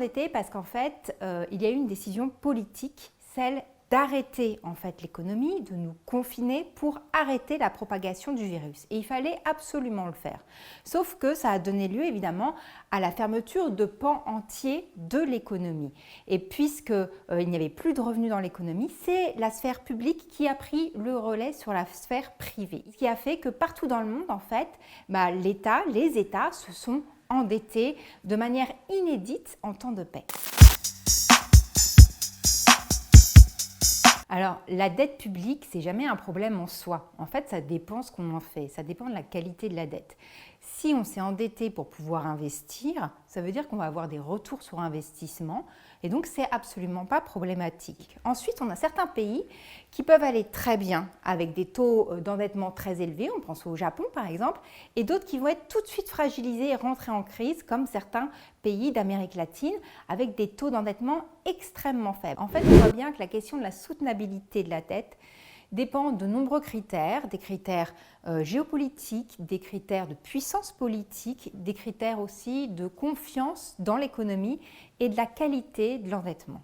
endetté parce qu'en fait, il y a eu une décision politique, celle d'arrêter en fait l'économie, de nous confiner pour arrêter la propagation du virus. Et il fallait absolument le faire. Sauf que ça a donné lieu évidemment à la fermeture de pans entiers de l'économie. Et puisqu'il n'y avait plus de revenus dans l'économie, c'est la sphère publique qui a pris le relais sur la sphère privée. Ce qui a fait que partout dans le monde, en fait, les États se sont endettés de manière inédite en temps de paix. Alors, la dette publique, c'est jamais un problème en soi. En fait, ça dépend ce qu'on en fait, ça dépend de la qualité de la dette. Si on s'est endetté pour pouvoir investir, ça veut dire qu'on va avoir des retours sur investissement et donc c'est absolument pas problématique. Ensuite, on a certains pays qui peuvent aller très bien avec des taux d'endettement très élevés, on pense au Japon par exemple, et d'autres qui vont être tout de suite fragilisés et rentrer en crise comme certains pays d'Amérique latine avec des taux d'endettement extrêmement faibles. En fait, on voit bien que la question de la soutenabilité de la dette dépend de nombreux critères, des critères géopolitiques, des critères de puissance politique, des critères aussi de confiance dans l'économie et de la qualité de l'endettement.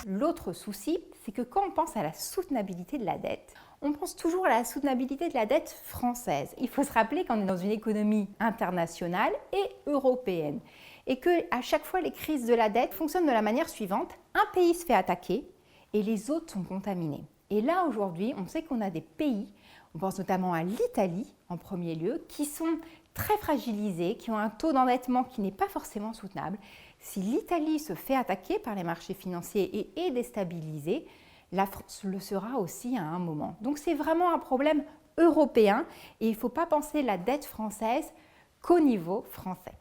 L'autre souci, c'est que quand on pense à la soutenabilité de la dette, on pense toujours à la soutenabilité de la dette française. Il faut se rappeler qu'on est dans une économie internationale et européenne et qu'à chaque fois, les crises de la dette fonctionnent de la manière suivante. Un pays se fait attaquer et les autres sont contaminés. Et là, aujourd'hui, on sait qu'on a des pays, on pense notamment à l'Italie en premier lieu, qui sont très fragilisés, qui ont un taux d'endettement qui n'est pas forcément soutenable. Si l'Italie se fait attaquer par les marchés financiers et est déstabilisée, la France le sera aussi à un moment. Donc c'est vraiment un problème européen et il ne faut pas penser la dette française qu'au niveau français.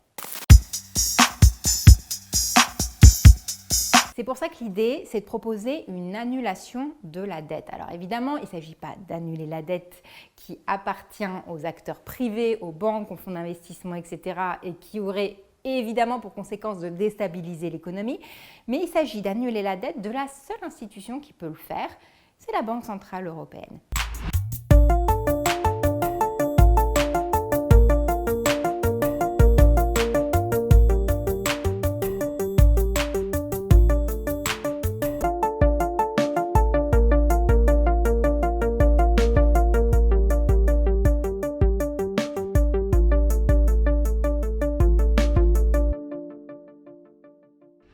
C'est pour ça que l'idée, c'est de proposer une annulation de la dette. Alors évidemment, il ne s'agit pas d'annuler la dette qui appartient aux acteurs privés, aux banques, aux fonds d'investissement, etc. et qui aurait évidemment pour conséquence de déstabiliser l'économie, mais il s'agit d'annuler la dette de la seule institution qui peut le faire, c'est la Banque centrale européenne.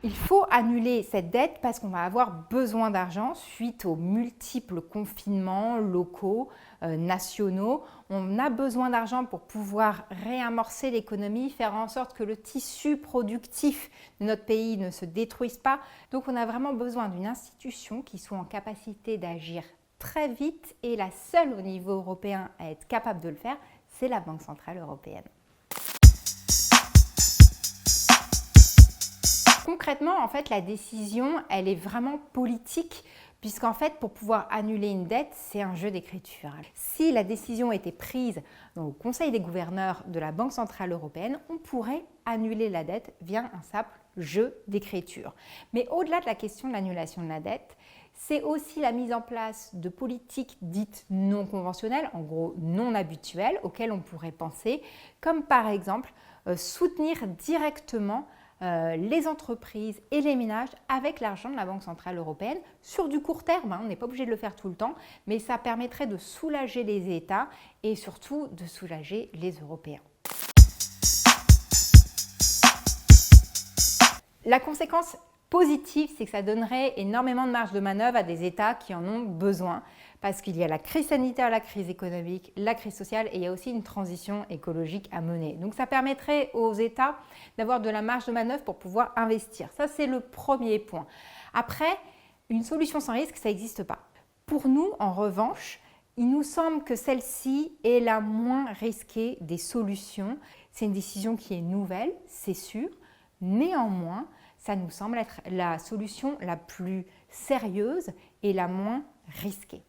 Il faut annuler cette dette parce qu'on va avoir besoin d'argent suite aux multiples confinements locaux, nationaux. On a besoin d'argent pour pouvoir réamorcer l'économie, faire en sorte que le tissu productif de notre pays ne se détruise pas. Donc on a vraiment besoin d'une institution qui soit en capacité d'agir très vite et la seule au niveau européen à être capable de le faire, c'est la Banque centrale européenne. Concrètement, en fait, la décision, elle est vraiment politique, puisqu'en fait, pour pouvoir annuler une dette, c'est un jeu d'écriture. Si la décision était prise au Conseil des gouverneurs de la Banque centrale européenne, on pourrait annuler la dette via un simple jeu d'écriture. Mais au-delà de la question de l'annulation de la dette, c'est aussi la mise en place de politiques dites non conventionnelles, en gros non habituelles, auxquelles on pourrait penser, comme par exemple soutenir directement les entreprises et les ménages avec l'argent de la Banque centrale européenne sur du court terme. On n'est pas obligé de le faire tout le temps, mais ça permettrait de soulager les États et surtout de soulager les Européens. La conséquence positive, c'est que ça donnerait énormément de marge de manœuvre à des États qui en ont besoin, parce qu'il y a la crise sanitaire, la crise économique, la crise sociale et il y a aussi une transition écologique à mener. Donc ça permettrait aux États d'avoir de la marge de manœuvre pour pouvoir investir. Ça, c'est le premier point. Après, une solution sans risque, ça n'existe pas. Pour nous, en revanche, il nous semble que celle-ci est la moins risquée des solutions. C'est une décision qui est nouvelle, c'est sûr. Néanmoins, ça nous semble être la solution la plus sérieuse et la moins risquée.